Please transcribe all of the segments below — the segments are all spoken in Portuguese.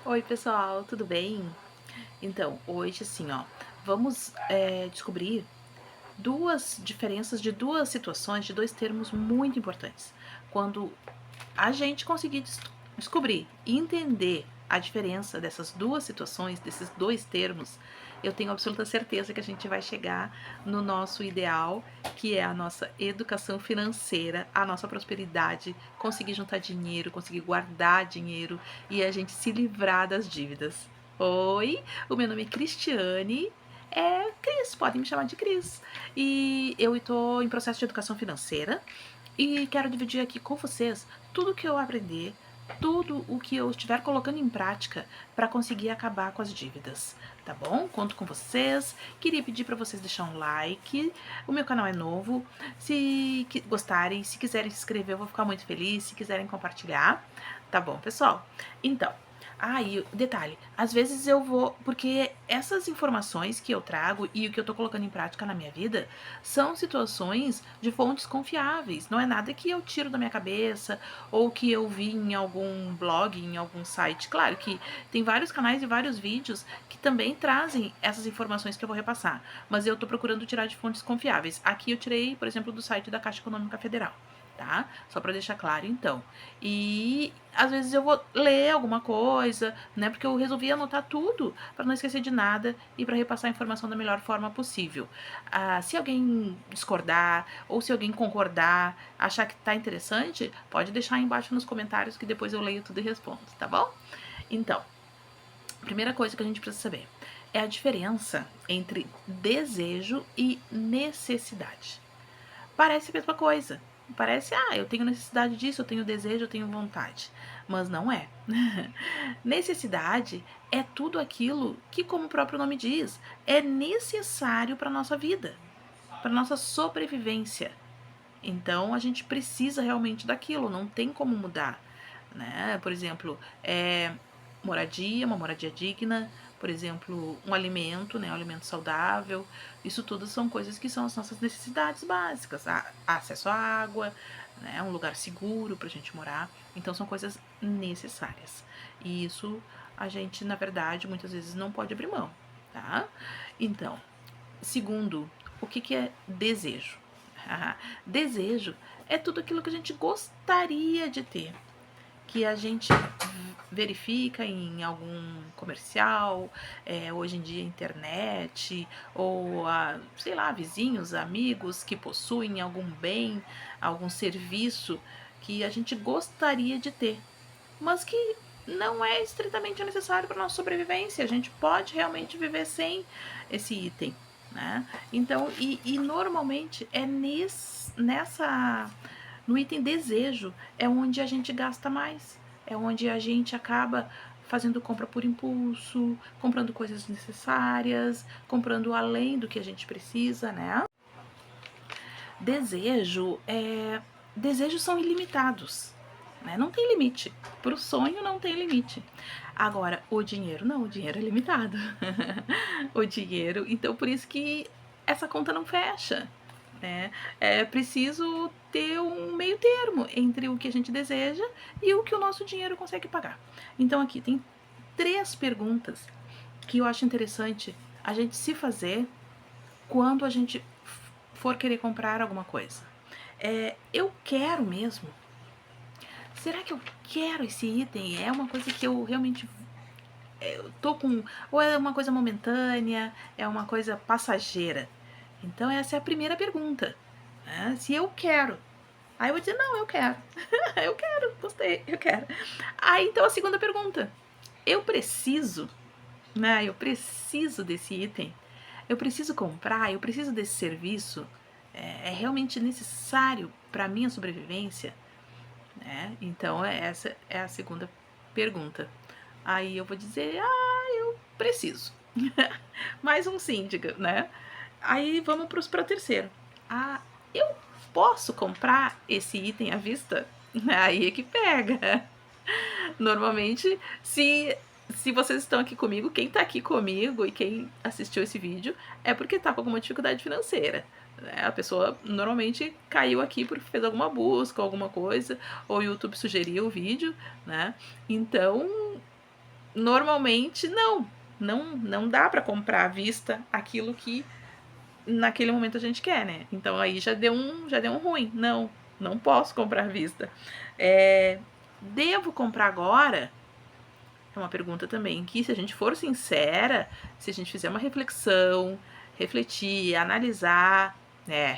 Oi, pessoal, tudo bem? Então, hoje, assim, ó, vamos descobrir duas diferenças de duas situações, de dois termos muito importantes. Quando a gente conseguir descobrir e entender a diferença dessas duas situações, desses dois termos, eu tenho absoluta certeza que a gente vai chegar no nosso ideal, que é a nossa educação financeira, a nossa prosperidade, conseguir juntar dinheiro, conseguir guardar dinheiro e a gente se livrar das dívidas. Oi, o meu nome é Cristiane. É Cris, podem me chamar de Cris. E eu estou em processo de educação financeira e quero dividir aqui com vocês tudo que eu aprender, tudo o que eu estiver colocando em prática para conseguir acabar com as dívidas, tá bom? Conto com vocês. Queria pedir para vocês deixar um like. O meu canal é novo. Se gostarem, se quiserem se inscrever, eu vou ficar muito feliz. Se quiserem compartilhar, tá bom, pessoal? Então, e detalhe, às vezes eu vou, porque essas informações que eu trago e o que eu tô colocando em prática na minha vida são situações de fontes confiáveis, não é nada que eu tiro da minha cabeça ou que eu vi em algum blog, em algum site. Claro que tem vários canais e vários vídeos que também trazem essas informações que eu vou repassar, mas eu tô procurando tirar de fontes confiáveis. Aqui eu tirei, por exemplo, do site da Caixa Econômica Federal. Tá? Só para deixar claro, então. E às vezes eu vou ler alguma coisa, né? Porque eu resolvi anotar tudo para não esquecer de nada e para repassar a informação da melhor forma possível. Se alguém discordar ou se alguém concordar, achar que tá interessante, pode deixar aí embaixo nos comentários que depois eu leio tudo e respondo, tá bom? Então, primeira coisa que a gente precisa saber é a diferença entre desejo e necessidade. Parece a mesma coisa. Parece, eu tenho necessidade disso, eu tenho desejo, eu tenho vontade. Mas não é. Necessidade é tudo aquilo que, como o próprio nome diz, é necessário para a nossa vida, para a nossa sobrevivência. Então a gente precisa realmente daquilo, não tem como mudar. Né? Por exemplo, moradia, uma moradia digna, por exemplo, um alimento, né, um alimento saudável. Isso tudo são coisas que são as nossas necessidades básicas. Acesso à água, né, um lugar seguro para a gente morar. Então são coisas necessárias. E isso a gente, na verdade, muitas vezes não pode abrir mão, tá? Então, segundo, o que é desejo? Desejo é tudo aquilo que a gente gostaria de ter, que a gente verifica em algum comercial, hoje em dia internet, ou sei lá, vizinhos, amigos que possuem algum bem, algum serviço que a gente gostaria de ter, mas que não é estritamente necessário para nossa sobrevivência. A gente pode realmente viver sem esse item, né? Então, e normalmente é no item desejo é onde a gente gasta mais, é onde a gente acaba fazendo compra por impulso, comprando coisas desnecessárias, comprando além do que a gente precisa, né? Desejo é desejos são ilimitados, né? Não tem limite. Para o sonho não tem limite. Agora, o dinheiro não, o dinheiro é limitado. O dinheiro, então por isso que essa conta não fecha, né? É preciso ter um meio termo entre o que a gente deseja e o que o nosso dinheiro consegue pagar. Então aqui tem três perguntas que eu acho interessante a gente se fazer quando a gente for querer comprar alguma coisa. Eu quero mesmo? Será que eu quero esse item? É uma coisa que eu realmente tô com. Ou é uma coisa momentânea? É uma coisa passageira? Então, essa é a primeira pergunta. Né? Se eu quero. Aí eu vou dizer: não, eu quero. Eu quero, gostei, eu quero. Aí então a segunda pergunta: eu preciso? Né? Eu preciso desse item? Eu preciso comprar? Eu preciso desse serviço? É realmente necessário para minha sobrevivência? Né? Então, essa é a segunda pergunta. Aí eu vou dizer, eu preciso. Mais um sim, diga, né? Aí vamos para o terceiro. Eu posso comprar esse item à vista? Aí é que pega. Normalmente, se vocês estão aqui comigo, quem está aqui comigo e quem assistiu esse vídeo é porque está com alguma dificuldade financeira. Né? A pessoa normalmente caiu aqui porque fez alguma busca, alguma coisa, ou o YouTube sugeriu o vídeo, né? Então, normalmente não dá para comprar à vista aquilo que naquele momento a gente quer, né? Então aí já deu um ruim. Não posso comprar à vista. Devo comprar agora? É uma pergunta também que, se a gente for sincera, se a gente fizer uma reflexão, refletir, analisar,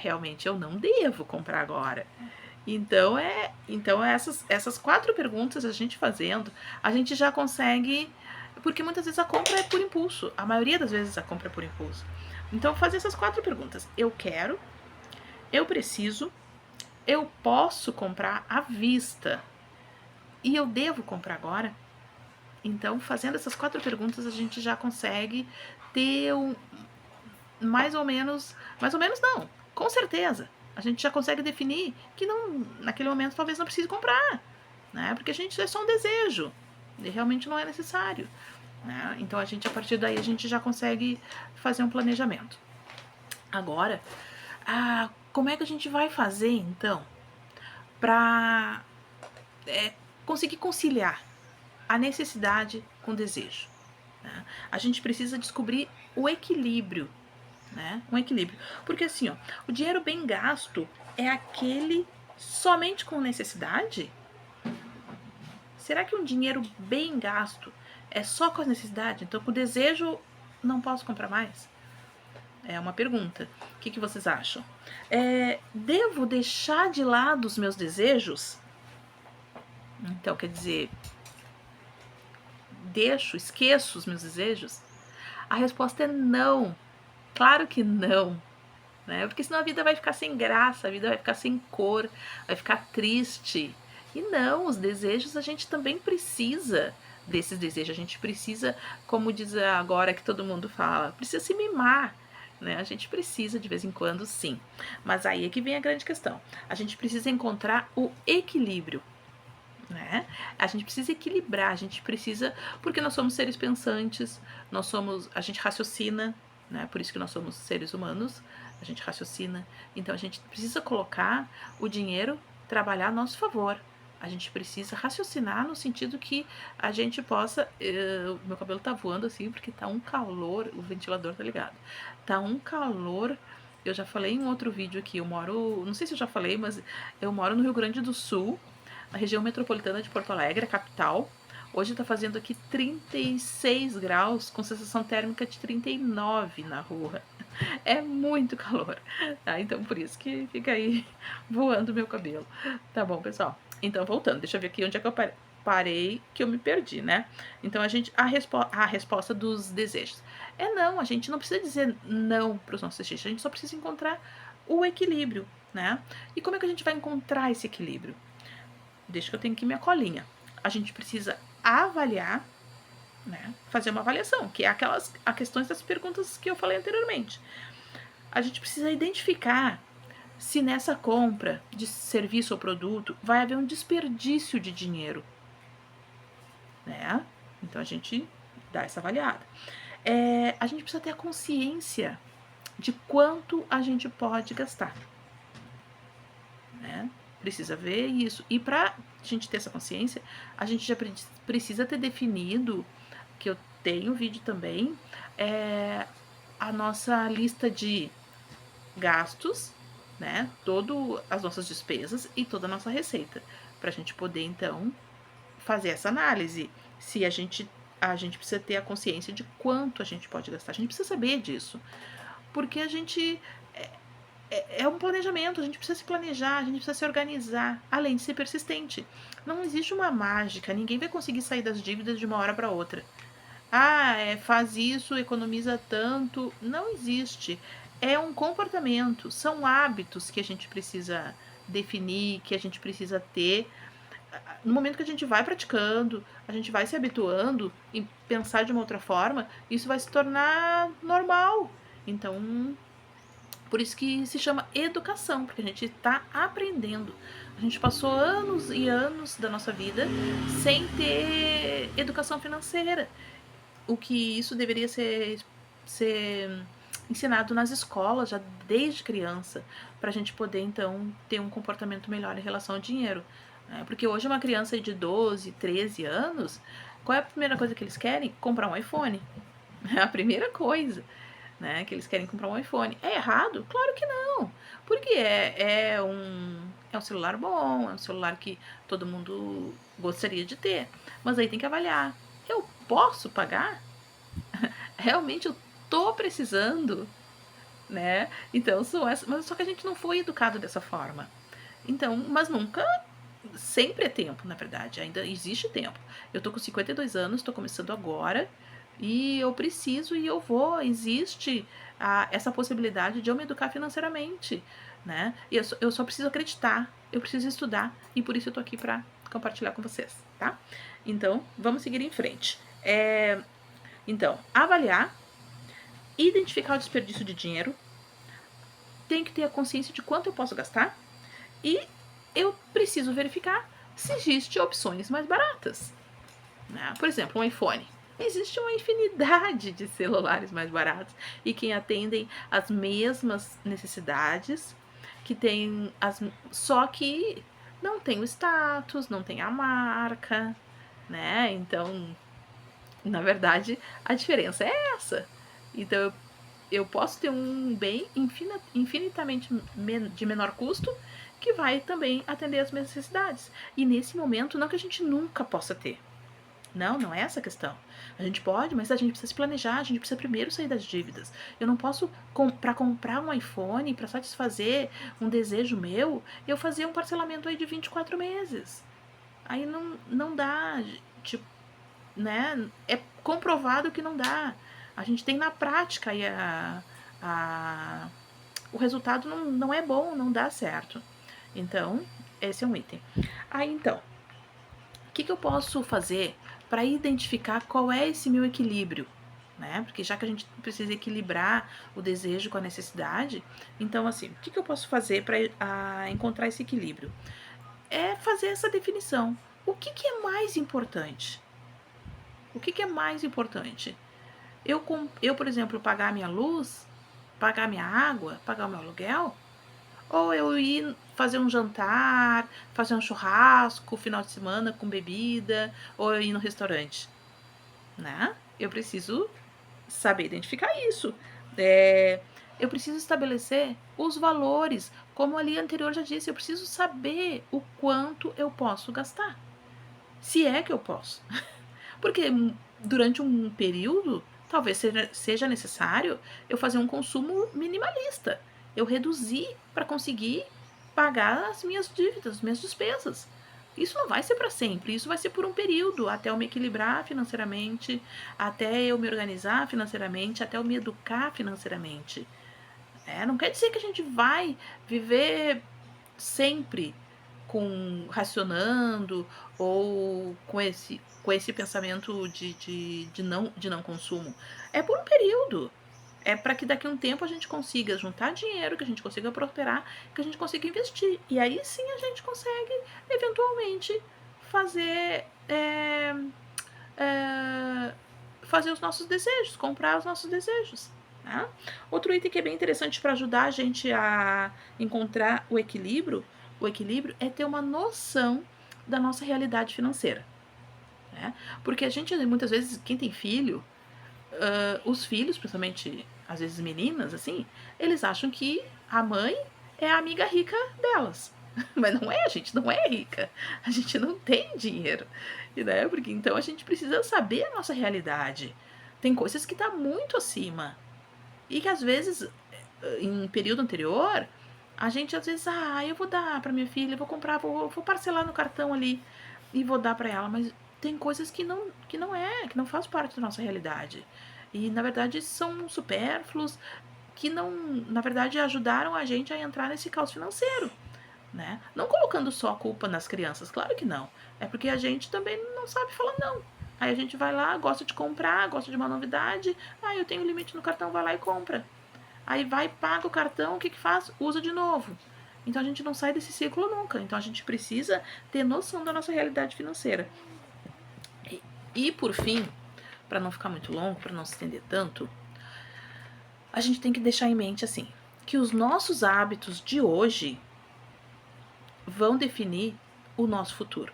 realmente eu não devo comprar agora. Então essas 4 perguntas a gente fazendo, a gente já consegue, porque muitas vezes a compra é por impulso. A maioria das vezes a compra é por impulso. Então fazer essas 4 perguntas: eu quero, eu preciso, eu posso comprar à vista e eu devo comprar agora? Então, fazendo essas 4 perguntas, a gente já consegue ter mais ou menos não, com certeza, a gente já consegue definir que não, naquele momento talvez não precise comprar, né? Porque a gente é só um desejo, e realmente não é necessário, né? Então a gente, a partir daí, a gente já consegue fazer um planejamento. Agora, como é que a gente vai fazer então para conseguir conciliar a necessidade com o desejo? Né? A gente precisa descobrir o equilíbrio, né? Um equilíbrio. Porque assim, ó, o dinheiro bem gasto é aquele somente com necessidade? Será que um dinheiro bem gasto é só com a necessidade? Então, com o desejo, não posso comprar mais? É uma pergunta. O que vocês acham? Devo deixar de lado os meus desejos? Então, quer dizer, esqueço os meus desejos? A resposta é não. Claro que não. Né? Porque senão a vida vai ficar sem graça, a vida vai ficar sem cor, vai ficar triste. E não, os desejos a gente também precisa desses desejos. A gente precisa, como diz agora que todo mundo fala, precisa se mimar. Né? A gente precisa de vez em quando, sim. Mas aí é que vem a grande questão. A gente precisa encontrar o equilíbrio. Né? A gente precisa equilibrar, a gente precisa, porque nós somos seres pensantes, a gente raciocina, né? Por isso que nós somos seres humanos, a gente raciocina, então a gente precisa colocar o dinheiro trabalhar a nosso favor. A gente precisa raciocinar no sentido que a gente possa. Meu cabelo tá voando assim porque tá um calor, o ventilador tá ligado. Tá um calor. Eu já falei em outro vídeo aqui, eu moro, não sei se eu já falei, mas eu moro no Rio Grande do Sul, na região metropolitana de Porto Alegre, a capital. Hoje está fazendo aqui 36 graus, com sensação térmica de 39 na rua. É muito calor, tá? Então por isso que fica aí voando meu cabelo. Tá bom, pessoal? Então voltando, deixa eu ver aqui onde é que eu parei, que eu me perdi, né? Então a resposta dos desejos é não. A gente não precisa dizer não para os nossos desejos, a gente só precisa encontrar o equilíbrio, né? E como é que a gente vai encontrar esse equilíbrio? Deixa que eu tenho aqui minha colinha. A gente precisa avaliar, né? Fazer uma avaliação, que é a questões das perguntas que eu falei anteriormente. A gente precisa identificar se nessa compra de serviço ou produto vai haver um desperdício de dinheiro, né? Então a gente dá essa avaliada. A gente precisa ter a consciência de quanto a gente pode gastar, né? Precisa ver isso. E para a gente ter essa consciência, a gente já precisa ter definido, que eu tenho vídeo também, a nossa lista de gastos, né? Todas as nossas despesas e toda a nossa receita. Para a gente poder, então, fazer essa análise. Se a gente precisa ter a consciência de quanto a gente pode gastar. A gente precisa saber disso. Porque a gente é um planejamento, a gente precisa se planejar, a gente precisa se organizar, além de ser persistente. Não existe uma mágica, ninguém vai conseguir sair das dívidas de uma hora para outra. Faz isso, economiza tanto. Não existe. É um comportamento, são hábitos que a gente precisa definir, que a gente precisa ter. No momento que a gente vai praticando, a gente vai se habituando em pensar de uma outra forma, isso vai se tornar normal. Então, por isso que se chama educação, porque a gente está aprendendo. A gente passou anos e anos da nossa vida sem ter educação financeira. O que isso deveria ser ensinado nas escolas já desde criança, para a gente poder então ter um comportamento melhor em relação ao dinheiro. Porque hoje uma criança de 12, 13 anos, Qual é a primeira coisa que eles querem? Comprar um iPhone. É a primeira coisa, né? Que eles querem comprar um iPhone. É errado? Claro que não. Porque é um celular bom, é um celular que todo mundo gostaria de ter. Mas aí tem que avaliar. Eu posso pagar? Realmente eu tô precisando, né? Então, mas só que a gente não foi educado dessa forma. Então, mas nunca, sempre é tempo, na verdade, ainda existe tempo. Eu tô com 52 anos, tô começando agora, e eu preciso e eu vou, existe essa possibilidade de eu me educar financeiramente, né? E eu só preciso acreditar, eu preciso estudar, e por isso eu tô aqui pra compartilhar com vocês, tá? Então, vamos seguir em frente. Então, avaliar, identificar o desperdício de dinheiro, tenho que ter a consciência de quanto eu posso gastar, e eu preciso verificar se existem opções mais baratas, né? Por exemplo, um iPhone. Existe uma infinidade de celulares mais baratos e que atendem as mesmas necessidades, que tem só que não tem o status, não tem a marca, né? Então, na verdade, a diferença é essa. Então, eu posso ter um bem infinitamente de menor custo que vai também atender as minhas necessidades. E nesse momento, não que a gente nunca possa ter. Não, não é essa a questão. A gente pode, mas a gente precisa se planejar, a gente precisa primeiro sair das dívidas. Eu não posso, para comprar um iPhone, para satisfazer um desejo meu, eu fazer um parcelamento aí de 24 meses. Aí não dá, tipo, né? É comprovado que não dá. A gente tem na prática aí o resultado não é bom, não dá certo. Então, esse é um item. Aí, então, o que eu posso fazer para identificar qual é esse meu equilíbrio? Né? Porque já que a gente precisa equilibrar o desejo com a necessidade, então, assim, o que eu posso fazer para encontrar esse equilíbrio? É fazer essa definição. O que é mais importante? O que é mais importante? Eu, por exemplo, pagar a minha luz, pagar a minha água, pagar o meu aluguel? Ou eu ir fazer um jantar, fazer um churrasco, final de semana com bebida, ou eu ir no restaurante, né? Eu preciso saber identificar isso. Eu preciso estabelecer os valores. Como ali anterior já disse, eu preciso saber o quanto eu posso gastar. Se é que eu posso. Porque durante um período, talvez seja necessário eu fazer um consumo minimalista. Eu reduzir para conseguir pagar as minhas dívidas, as minhas despesas. Isso não vai ser para sempre, isso vai ser por um período, até eu me equilibrar financeiramente, até eu me organizar financeiramente, até eu me educar financeiramente. Não quer dizer que a gente vai viver sempre racionando ou com esse pensamento de não consumo. É por um período. É para que daqui a um tempo a gente consiga juntar dinheiro, que a gente consiga prosperar, que a gente consiga investir. E aí sim a gente consegue, eventualmente, fazer, é, fazer os nossos desejos, comprar os nossos desejos. Né? Outro item que é bem interessante para ajudar a gente a encontrar o equilíbrio é ter uma noção da nossa realidade financeira. Né? Porque a gente, muitas vezes, quem tem filho, os filhos, principalmente às vezes meninas, assim, eles acham que a mãe é a amiga rica delas. Mas não é, a gente não é rica. A gente não tem dinheiro. Né? Porque então a gente precisa saber a nossa realidade. Tem coisas que tá muito acima. E que às vezes, em período anterior, a gente às vezes, eu vou dar para minha filha, vou comprar, vou parcelar no cartão ali e vou dar para ela, mas tem coisas que não faz parte da nossa realidade. E na verdade são supérfluos, que não, na verdade ajudaram a gente a entrar nesse caos financeiro, né? Não colocando só a culpa nas crianças, claro que não. É porque a gente também não sabe falar não. Aí a gente vai lá, gosta de comprar, gosta de uma novidade, eu tenho limite no cartão, vai lá e compra. Aí vai, paga o cartão, o que faz? Usa de novo. Então a gente não sai desse ciclo nunca. Então a gente precisa ter noção da nossa realidade financeira. E por fim, para não ficar muito longo, para não se estender tanto, a gente tem que deixar em mente assim, que os nossos hábitos de hoje vão definir o nosso futuro.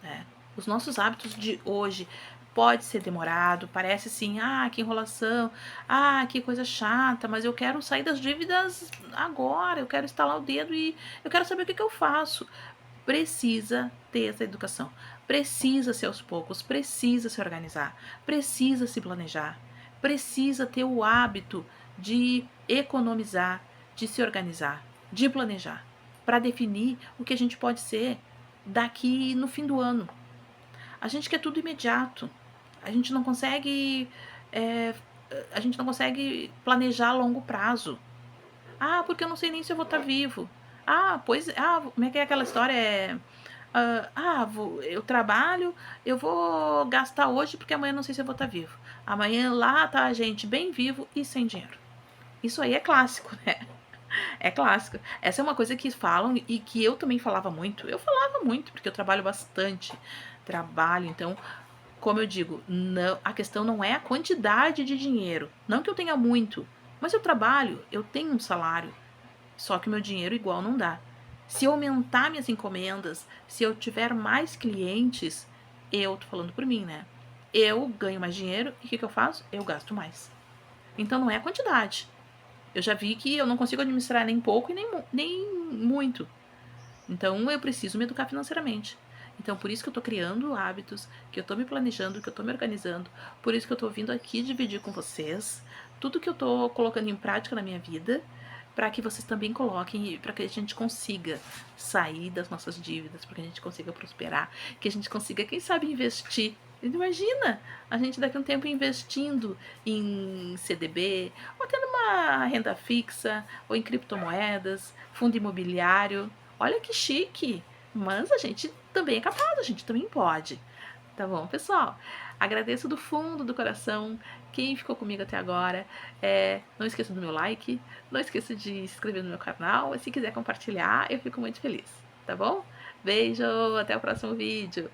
Né? Os nossos hábitos de hoje pode ser demorado, parece assim, ah, que enrolação, ah, que coisa chata, mas eu quero sair das dívidas agora, eu quero estalar o dedo e eu quero saber o que que eu faço. Precisa ter essa educação, precisa ser aos poucos, precisa se organizar, precisa se planejar, precisa ter o hábito de economizar, de se organizar, de planejar, para definir o que a gente pode ser daqui no fim do ano. A gente quer tudo imediato. A gente não consegue, eh, a gente não consegue planejar a longo prazo. Ah, porque eu não sei nem se eu vou estar vivo. Ah, pois, como é que é aquela história? Eu trabalho, eu vou gastar hoje porque amanhã não sei se eu vou estar vivo. Amanhã lá tá a gente bem vivo e sem dinheiro. Isso aí é clássico, né? É clássico. Essa é uma coisa que falam e que eu também falava muito. Eu falava muito, porque eu trabalho bastante. Trabalho, então, como eu digo, não, a questão não é a quantidade de dinheiro. Não que eu tenha muito, mas eu trabalho, eu tenho um salário. Só que o meu dinheiro igual não dá. Se eu aumentar minhas encomendas, se eu tiver mais clientes, eu tô falando por mim, né? Eu ganho mais dinheiro e o que, que eu faço? Eu gasto mais. Então não é a quantidade. Eu já vi que eu não consigo administrar nem pouco e nem muito. Então eu preciso me educar financeiramente. Então por isso que eu tô criando hábitos, que eu tô me planejando, que eu tô me organizando, por isso que eu tô vindo aqui dividir com vocês tudo que eu tô colocando em prática na minha vida, para que vocês também coloquem, para que a gente consiga sair das nossas dívidas, para que a gente consiga prosperar, que a gente consiga, quem sabe, investir. Imagina a gente daqui a um tempo investindo em CDB, ou até numa renda fixa, ou em criptomoedas, fundo imobiliário. Olha que chique! Mas a gente também é capaz, a gente também pode. Tá bom, pessoal? Agradeço do fundo do coração quem ficou comigo até agora. Não esqueça do meu like, não esqueça de se inscrever no meu canal. E se quiser compartilhar, eu fico muito feliz. Tá bom? Beijo, até o próximo vídeo.